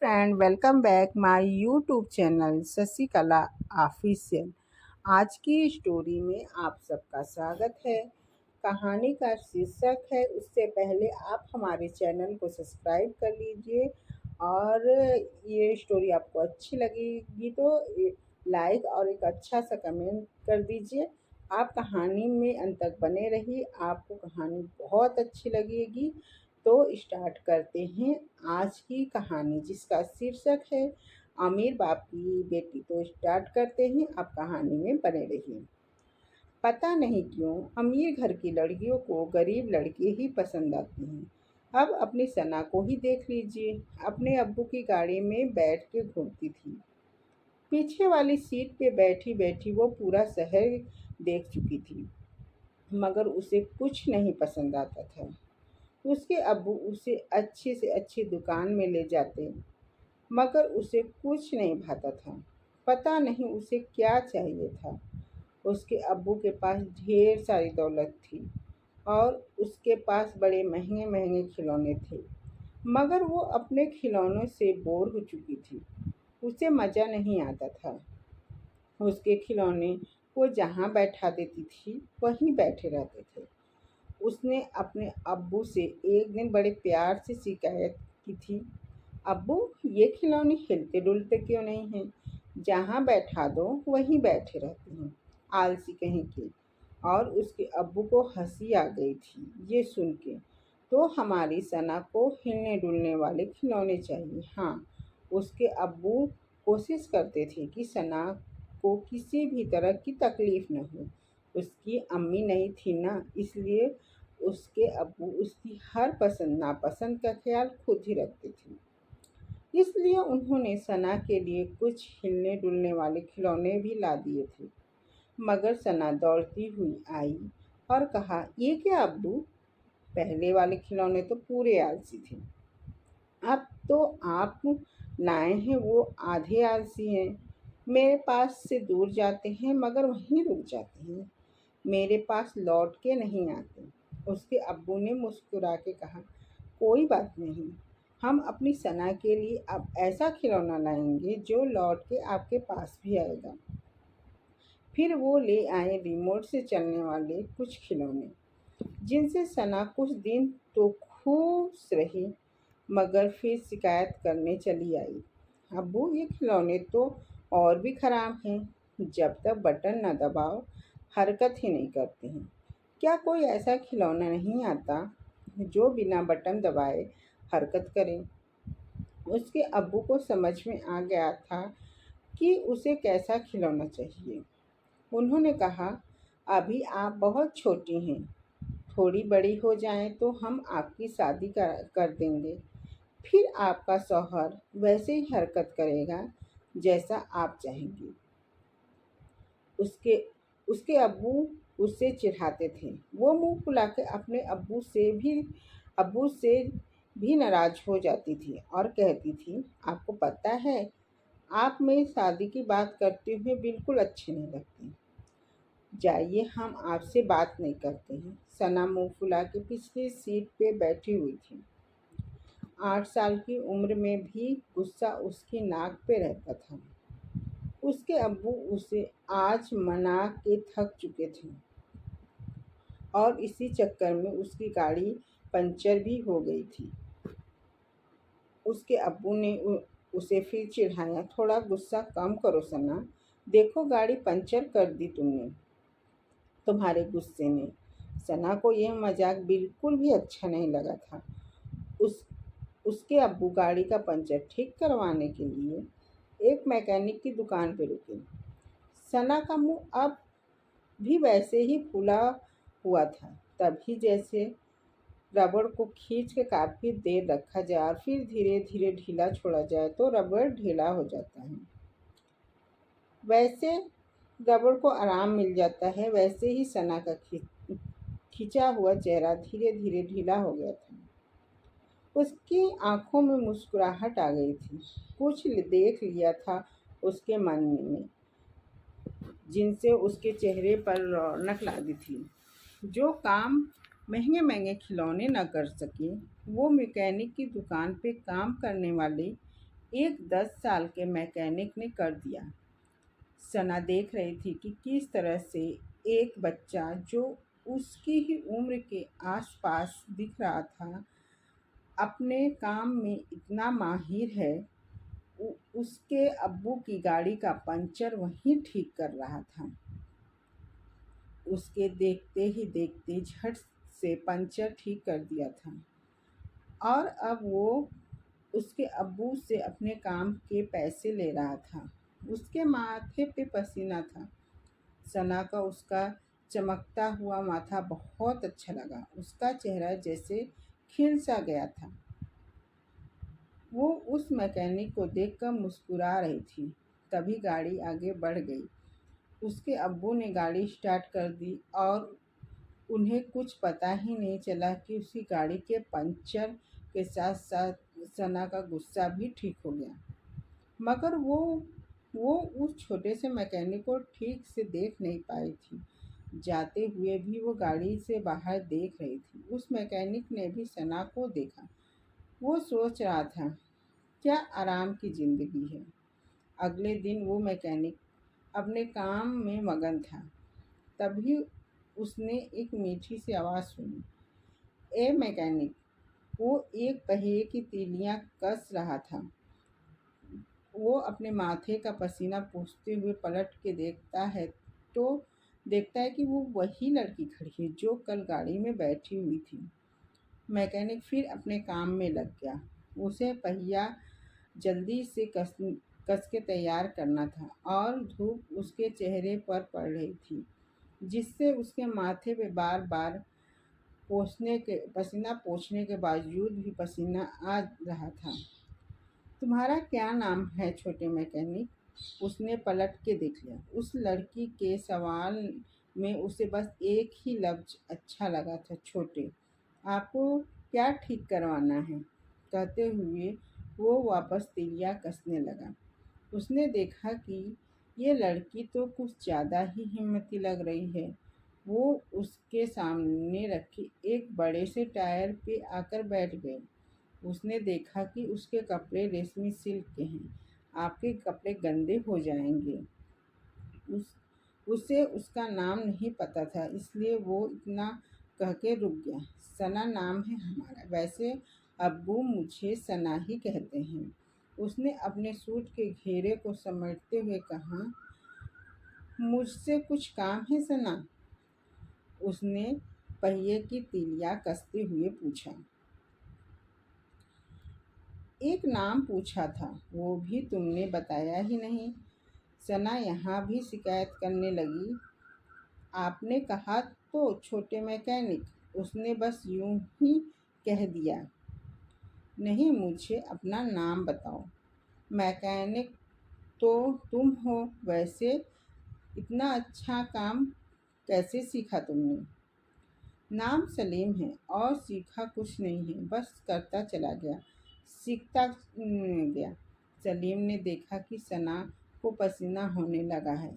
Friend, welcome back my YouTube channel Shashikala official. आज की story में आप सबका स्वागत है। कहानी का शीर्षक है, उससे पहले आप हमारे चैनल को सब्सक्राइब कर लीजिए और ये स्टोरी आपको अच्छी लगेगी तो लाइक और एक अच्छा सा कमेंट कर दीजिए। आप कहानी में अंत तक बने रहिए, आपको कहानी बहुत अच्छी लगेगी। तो स्टार्ट करते हैं आज की कहानी, जिसका शीर्षक है अमीर बाप की बेटी। तो स्टार्ट करते हैं, आप कहानी में बने रहिए। पता नहीं क्यों अमीर घर की लड़कियों को गरीब लड़के ही पसंद आते हैं। अब अपनी सना को ही देख लीजिए, अपने अब्बू की गाड़ी में बैठ के घूमती थी। पीछे वाली सीट पे बैठी बैठी वो पूरा शहर देख चुकी थी, मगर उसे कुछ नहीं पसंद आता था। उसके अब्बू उसे अच्छी से अच्छी दुकान में ले जाते, मगर उसे कुछ नहीं भाता था। पता नहीं उसे क्या चाहिए था। उसके अब्बू के पास ढेर सारी दौलत थी और उसके पास बड़े महंगे महंगे खिलौने थे, मगर वो अपने खिलौनों से बोर हो चुकी थी। उसे मज़ा नहीं आता था। उसके खिलौने वो जहाँ बैठा देती थी वहीं बैठे रहते थे। उसने अपने अब्बू से एक दिन बड़े प्यार से शिकायत की थी, अब्बू, ये खिलौने हिलते डुलते क्यों नहीं हैं? जहाँ बैठा दो वहीं बैठे रहते हैं, आलसी कहीं के। और उसके अब्बू को हंसी आ गई थी ये सुन के। तो हमारी सना को हिलने डुलने वाले खिलौने चाहिए। हाँ, उसके अब्बू कोशिश करते थे कि सना को किसी भी तरह की तकलीफ न हो। उसकी अम्मी नहीं थी ना, इसलिए उसके अब्बू उसकी हर पसंद नापसंद का ख्याल खुद ही रखते थे। इसलिए उन्होंने सना के लिए कुछ हिलने डुलने वाले खिलौने भी ला दिए थे। मगर सना दौड़ती हुई आई और कहा, ये क्या अब्बू? पहले वाले खिलौने तो पूरे आलसी थे, अब तो आप लाए हैं वो आधे आलसी हैं। मेरे पास से दूर जाते हैं मगर वहीं रुक जाते हैं, मेरे पास लौट के नहीं आते। उसके अब्बू ने मुस्कुरा के कहा, कोई बात नहीं, हम अपनी सना के लिए अब ऐसा खिलौना लाएंगे जो लौट के आपके पास भी आएगा। फिर वो ले आए रिमोट से चलने वाले कुछ खिलौने, जिनसे सना कुछ दिन तो खुश रही, मगर फिर शिकायत करने चली आई, अब्बू, ये खिलौने तो और भी खराब हैं, जब तक बटन न दबाओ हरकत ही नहीं करते हैं। क्या कोई ऐसा खिलौना नहीं आता जो बिना बटन दबाए हरकत करे? उसके अब्बू को समझ में आ गया था कि उसे कैसा खिलौना चाहिए। उन्होंने कहा, अभी आप बहुत छोटी हैं, थोड़ी बड़ी हो जाएं तो हम आपकी शादी कर देंगे। फिर आपका शौहर वैसे ही हरकत करेगा जैसा आप चाहेंगी। उसके उसके अब्बू उससे चिढ़ाते थे। वो मुंह फुला के अपने अब्बू से भी नाराज हो जाती थी और कहती थी, आपको पता है, आप मेरी शादी की बात करते हुए बिल्कुल अच्छे नहीं लगते। जाइए, हम आपसे बात नहीं करते हैं। सना मुंह फुला के पिछली सीट पे बैठी हुई थी। 8 साल की उम्र में भी गुस्सा उसकी नाक पे रहता था। उसके अब्बू उसे आज मना के थक चुके थे और इसी चक्कर में उसकी गाड़ी पंचर भी हो गई थी। उसके अब्बू ने उसे फिर चिढ़ाया, थोड़ा गुस्सा कम करो सना, देखो गाड़ी पंचर कर दी तुमने तुम्हारे गुस्से ने। सना को यह मजाक बिल्कुल भी अच्छा नहीं लगा था। उस उसके अब्बू गाड़ी का पंचर ठीक करवाने के लिए एक मैकेनिक की दुकान पर रुके। सना का मुंह अब भी वैसे ही फूला हुआ था, तभी जैसे रबड़ को खींच के काफ़ी देर रखा जाए और फिर धीरे धीरे ढीला छोड़ा जाए तो रबड़ ढीला हो जाता है, वैसे रबड़ को आराम मिल जाता है। वैसे ही सना का खिंचा हुआ चेहरा धीरे धीरे ढीला हो गया था। उसकी आंखों में मुस्कुराहट आ गई थी। कुछ देख लिया था उसके मन में, जिनसे उसके चेहरे पर रौनक ला दी थी। जो काम महंगे महंगे खिलौने न कर सके, वो मैकेनिक की दुकान पे काम करने वाले एक 10 साल के मैकेनिक ने कर दिया। सना देख रही थी कि किस तरह से एक बच्चा जो उसकी ही उम्र के आसपास दिख रहा था, अपने काम में इतना माहिर है। उसके अब्बू की गाड़ी का पंचर वहीं ठीक कर रहा था। उसके देखते ही देखते झट से पंचर ठीक कर दिया था और अब वो उसके अब्बू से अपने काम के पैसे ले रहा था। उसके माथे पे पसीना था। सना का उसका चमकता हुआ माथा बहुत अच्छा लगा। उसका चेहरा जैसे खिल सा गया था। वो उस मैकेनिक को देखकर मुस्कुरा रही थी। तभी गाड़ी आगे बढ़ गई। उसके अब्बू ने गाड़ी स्टार्ट कर दी और उन्हें कुछ पता ही नहीं चला कि उसकी गाड़ी के पंचर के साथ साथ सना का गुस्सा भी ठीक हो गया। मगर वो उस छोटे से मैकेनिक को ठीक से देख नहीं पाई थी। जाते हुए भी वो गाड़ी से बाहर देख रही थी। उस मैकेनिक ने भी सना को देखा। वो सोच रहा था, क्या आराम की जिंदगी है। अगले दिन वो मैकेनिक अपने काम में मगन था। तभी उसने एक मीठी सी आवाज़ सुनी। ए मैकेनिक! वो एक पहिए की तीलियां कस रहा था। वो अपने माथे का पसीना पोंछते हुए पलट के तो देखता है कि वो वही लड़की खड़ी है जो कल गाड़ी में बैठी हुई थी। मैकेनिक फिर अपने काम में लग गया। उसे पहिया जल्दी से कस के तैयार करना था और धूप उसके चेहरे पर पड़ रही थी, जिससे उसके माथे पे बार बार पसीना पोंछने के बावजूद भी पसीना आ रहा था। तुम्हारा क्या नाम है छोटे मैकेनिक? उसने पलट के देख लिया। उस लड़की के सवाल में उसे बस एक ही लफ्ज अच्छा लगा था, छोटे। आपको क्या ठीक करवाना है? कहते हुए वो वापस तिलिया कसने लगा। उसने देखा कि ये लड़की तो कुछ ज़्यादा ही हिम्मती लग रही है। वो उसके सामने रखे एक बड़े से टायर पे आकर बैठ गई। उसने देखा कि उसके कपड़े रेशमी सिल्क के हैं। आपके कपड़े गंदे हो जाएंगे। उस उसे उसका नाम नहीं पता था, इसलिए वो इतना कह के रुक गया। सना नाम है हमारा। वैसे अब्बू मुझे सना ही कहते हैं। उसने अपने सूट के घेरे को समेटते हुए कहा। मुझसे कुछ काम है सना? उसने पहिए की तीलियां कसते हुए पूछा। एक नाम पूछा था, वो भी तुमने बताया ही नहीं। सना यहाँ भी शिकायत करने लगी। आपने कहा तो छोटे मैकेनिक, उसने बस यूं ही कह दिया। नहीं, मुझे अपना नाम बताओ। मैकेनिक तो तुम हो। वैसे इतना अच्छा काम कैसे सीखा तुमने? नाम सलीम है और सीखा कुछ नहीं है, बस करता चला गया, सीखता गया। सलीम ने देखा कि सना को पसीना होने लगा है।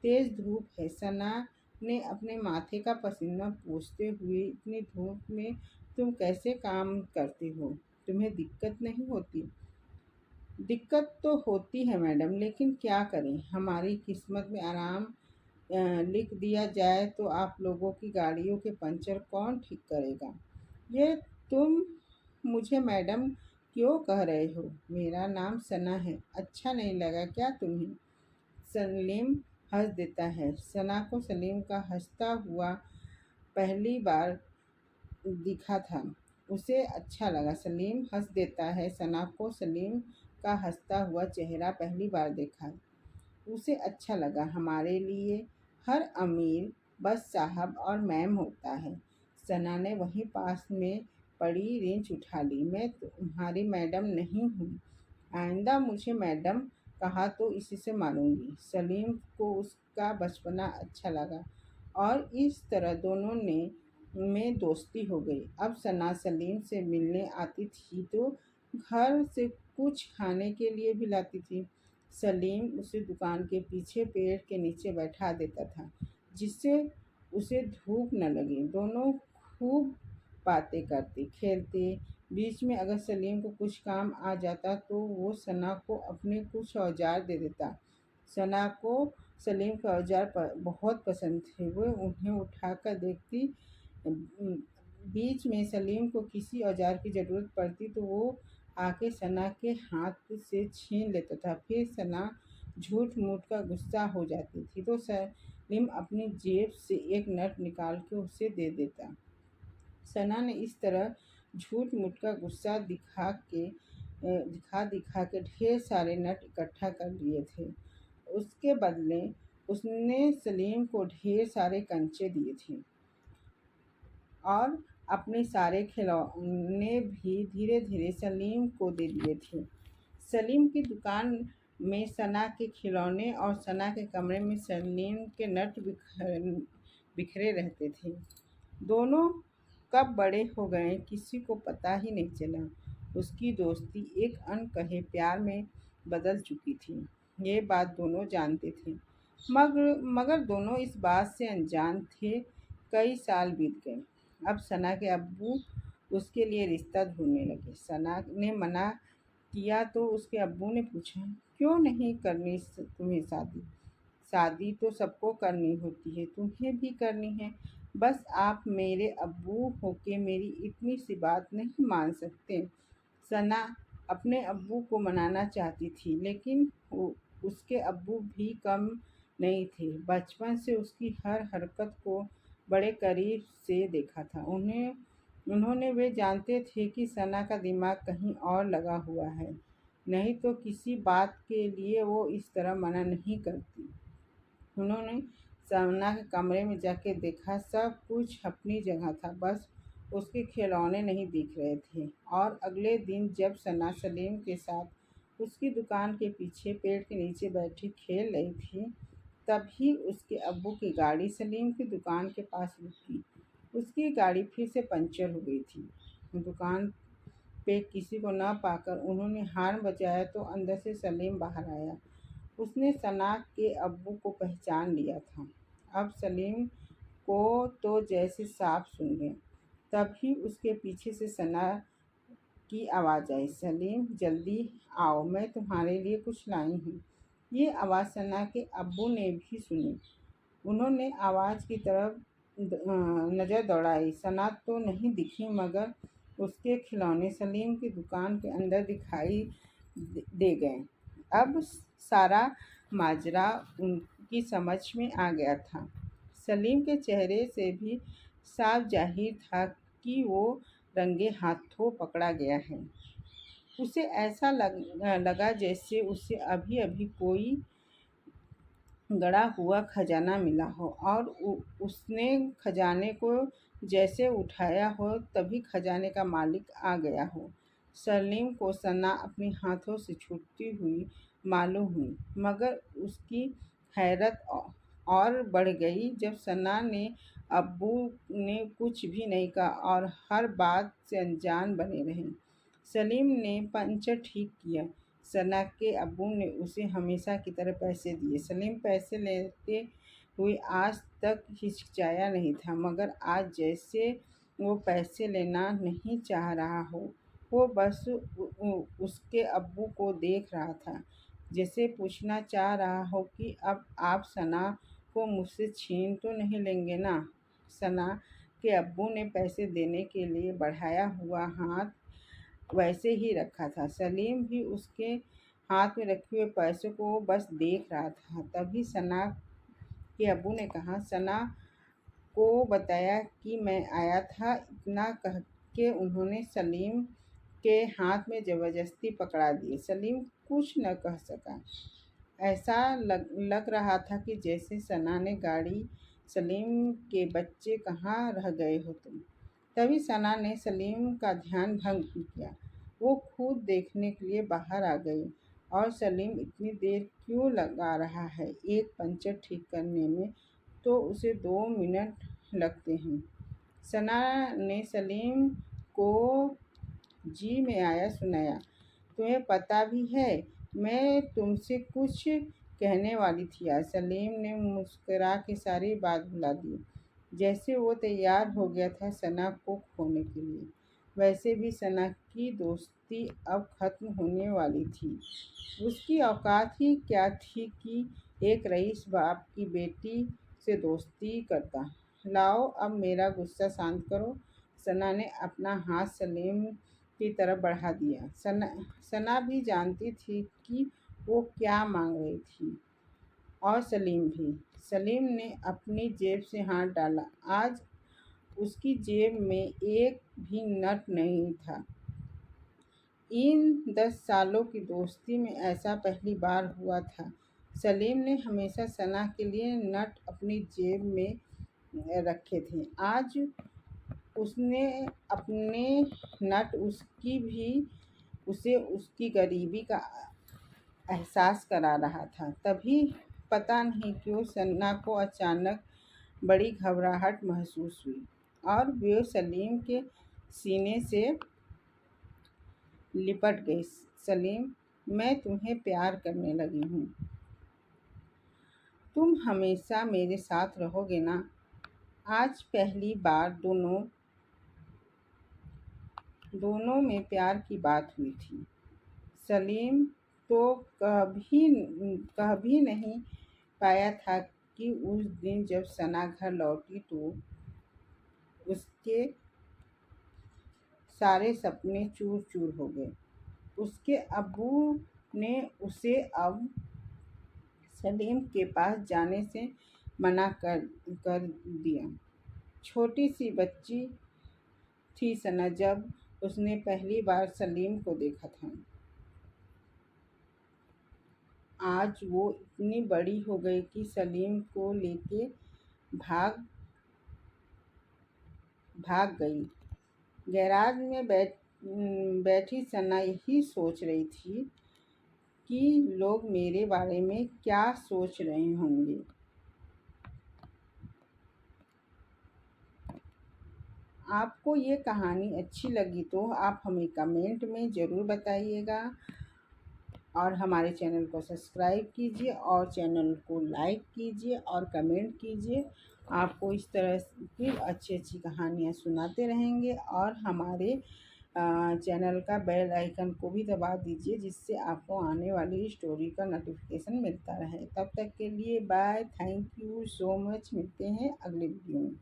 तेज धूप है। सना ने अपने माथे का पसीना पोंछते हुए, इतनी धूप में तुम कैसे काम करते हो? तुम्हें दिक्कत नहीं होती? दिक्कत तो होती है मैडम, लेकिन क्या करें, हमारी किस्मत में आराम लिख दिया जाए तो आप लोगों की गाड़ियों के पंचर कौन ठीक करेगा? ये तुम मुझे मैडम क्यों कह रहे हो? मेरा नाम सना है। अच्छा नहीं लगा क्या तुम्हें? सलीम हंस देता है। सना को सलीम का हंसता हुआ पहली बार दिखा था। उसे अच्छा लगा। सलीम हंस देता है। सना को सलीम का हंसता हुआ चेहरा पहली बार देखा। उसे अच्छा लगा। हमारे लिए हर अमीर बस साहब और मैम होता है। सना ने वहीं पास में पड़ी रिंच उठा ली। मैं तुम्हारी मैडम नहीं हूँ। आइंदा मुझे मैडम कहा तो इसी से मारूंगी। सलीम को उसका बचपना अच्छा लगा और इस तरह दोनों ने में दोस्ती हो गई। अब सना सलीम से मिलने आती थी तो घर से कुछ खाने के लिए भी लाती थी। सलीम उसे दुकान के पीछे पेड़ के नीचे बैठा देता था, जिससे उसे धूप न लगे। दोनों खूब बातें करते, खेलते, बीच में अगर सलीम को कुछ काम आ जाता तो वो सना को अपने कुछ औजार दे देता। सना को सलीम के औजार बहुत पसंद थे। वो उन्हें उठाकर देखती। बीच में सलीम को किसी औजार की ज़रूरत पड़ती तो वो आके सना के हाथ से छीन लेता था। फिर सना झूठ मूठ का गुस्सा हो जाती थी तो सलीम अपनी जेब से एक नट निकाल के उसे दे देता। सना ने इस तरह झूठ मूठ का गुस्सा दिखा दिखा के ढेर सारे नट इकट्ठा कर लिए थे। उसके बदले उसने सलीम को ढेर सारे कंचे दिए थे और अपने सारे खिलौने भी धीरे धीरे सलीम को दे दिए थे। सलीम की दुकान में सना के खिलौने और सना के कमरे में सलीम के नट बिखरे रहते थे। दोनों कब बड़े हो गए किसी को पता ही नहीं चला। उसकी दोस्ती एक अनकहे प्यार में बदल चुकी थी। ये बात दोनों जानते थे, मगर दोनों इस बात से अनजान थे। कई साल बीत गए। अब सना के अब्बू उसके लिए रिश्ता ढूंढने लगे। सना ने मना किया तो उसके अब्बू ने पूछा, क्यों नहीं करनी तुम्हें शादी? शादी तो सबको करनी होती है, तुम्हें भी करनी है। बस आप मेरे अब्बू होके मेरी इतनी सी बात नहीं मान सकते। सना अपने अब्बू को मनाना चाहती थी, लेकिन उसके अब्बू भी कम नहीं थे। बचपन से उसकी हर हरकत को बड़े करीब से देखा था। उन्होंने वे जानते थे कि सना का दिमाग कहीं और लगा हुआ है, नहीं तो किसी बात के लिए वो इस तरह मना नहीं करती। उन्होंने सना के कमरे में जाके देखा, सब कुछ अपनी जगह था, बस उसके खिलौने नहीं दिख रहे थे। और अगले दिन जब सना सलीम के साथ उसकी दुकान के पीछे पेड़ के नीचे बैठी खेल रही थी, तभी उसके अब्बू की गाड़ी सलीम की दुकान के पास रुकी। उसकी गाड़ी फिर से पंचर हो गई थी। दुकान पे किसी को न पाकर उन्होंने हॉर्न बजाया तो अंदर से सलीम बाहर आया। उसने सना के अब्बू को पहचान लिया था। अब सलीम को तो जैसे साफ सुन गए। तभी उसके पीछे से सना की आवाज़ आई, सलीम जल्दी आओ, मैं तुम्हारे लिए कुछ लाई हूँ। ये आवाज़ सना के अब्बू ने भी सुनी। उन्होंने आवाज़ की तरफ नज़र दौड़ाई। सना तो नहीं दिखी, मगर उसके खिलौने सलीम की दुकान के अंदर दिखाई दे गए। अब सारा माजरा उनकी समझ में आ गया था। सलीम के चेहरे से भी साफ जाहिर था कि वो रंगे हाथों पकड़ा गया है। उसे ऐसा लगा जैसे उसे अभी अभी कोई गड़ा हुआ खजाना मिला हो और उसने खजाने को जैसे उठाया हो तभी खजाने का मालिक आ गया हो। सलीम को सना अपने हाथों से छूटती हुई मालूम हुई, मगर उसकी हैरत और बढ़ गई जब सना ने अब्बू ने कुछ भी नहीं कहा और हर बात से अनजान बने रहे। सलीम ने पंचर ठीक किया। सना के अब्बू ने उसे हमेशा की तरह पैसे दिए। सलीम पैसे लेते हुए आज तक हिचकिचाया नहीं था, मगर आज जैसे वो पैसे लेना नहीं चाह रहा हो। वो बस उसके अब्बू को देख रहा था, जैसे पूछना चाह रहा हो कि अब आप सना को मुझसे छीन तो नहीं लेंगे ना। सना के अब्बू ने पैसे देने के लिए बढ़ाया हुआ हाथ वैसे ही रखा था। सलीम भी उसके हाथ में रखे हुए पैसों को बस देख रहा था। तभी सना के अब्बू ने कहा, सना को बताया कि मैं आया था। इतना कह के उन्होंने सलीम के हाथ में ज़बरदस्ती पकड़ा दिए। सलीम कुछ न कह सका। ऐसा लग रहा था कि जैसे सना ने गाड़ी, सलीम के बच्चे कहाँ रह गए हो तुम। तभी सना ने सलीम का ध्यान भंग किया। वो खुद देखने के लिए बाहर आ गई। और सलीम इतनी देर क्यों लगा रहा है एक पंचर ठीक करने में, तो उसे 2 मिनट लगते हैं। सना ने सलीम को जी में आया सुनाया, तुम्हें पता भी है मैं तुमसे कुछ कहने वाली थी आज। सलीम ने मुस्कुरा के सारी बात भुला दी, जैसे वो तैयार हो गया था सना को खोने के लिए। वैसे भी सना की दोस्ती अब खत्म होने वाली थी। उसकी औकात ही क्या थी कि एक रईस बाप की बेटी से दोस्ती करता। लाओ अब मेरा गुस्सा शांत करो। सना ने अपना हाथ सलीम की तरफ बढ़ा दिया। सना भी जानती थी कि वो क्या मांग रही थी, और सलीम भी। सलीम ने अपनी जेब से हाथ डाला। आज उसकी जेब में एक भी नट नहीं था। इन 10 सालों की दोस्ती में ऐसा पहली बार हुआ था। सलीम ने हमेशा सना के लिए नट अपनी जेब में रखे थे। आज उसने अपने नट उसे उसकी गरीबी का एहसास करा रहा था। तभी पता नहीं क्यों सन्ना को अचानक बड़ी घबराहट महसूस हुई, और वो सलीम के सीने से लिपट गई। सलीम, मैं तुम्हें प्यार करने लगी हूँ। तुम हमेशा मेरे साथ रहोगे ना? आज पहली बार दोनों में प्यार की बात हुई थी। सलीम तो कह भी नहीं पाया था कि उस दिन जब सना घर लौटी तो उसके सारे सपने चूर चूर हो गए। उसके अब्बू ने उसे अब सलीम के पास जाने से मना कर दिया। छोटी सी बच्ची थी सना जब उसने पहली बार सलीम को देखा था। आज वो इतनी बड़ी हो गई कि सलीम को लेके भाग भाग गई। गैराज में बैठी सना यही सोच रही थी कि लोग मेरे बारे में क्या सोच रहे होंगे। आपको ये कहानी अच्छी लगी तो आप हमें कमेंट में ज़रूर बताइएगा, और हमारे चैनल को सब्सक्राइब कीजिए और चैनल को लाइक कीजिए और कमेंट कीजिए। आपको इस तरह की अच्छी अच्छी कहानियाँ सुनाते रहेंगे, और हमारे चैनल का बेल आइकन को भी दबा दीजिए, जिससे आपको आने वाली स्टोरी का नोटिफिकेशन मिलता रहे। तब तक के लिए bye. Thank you so much. मिलते हैं अगले वीडियो में।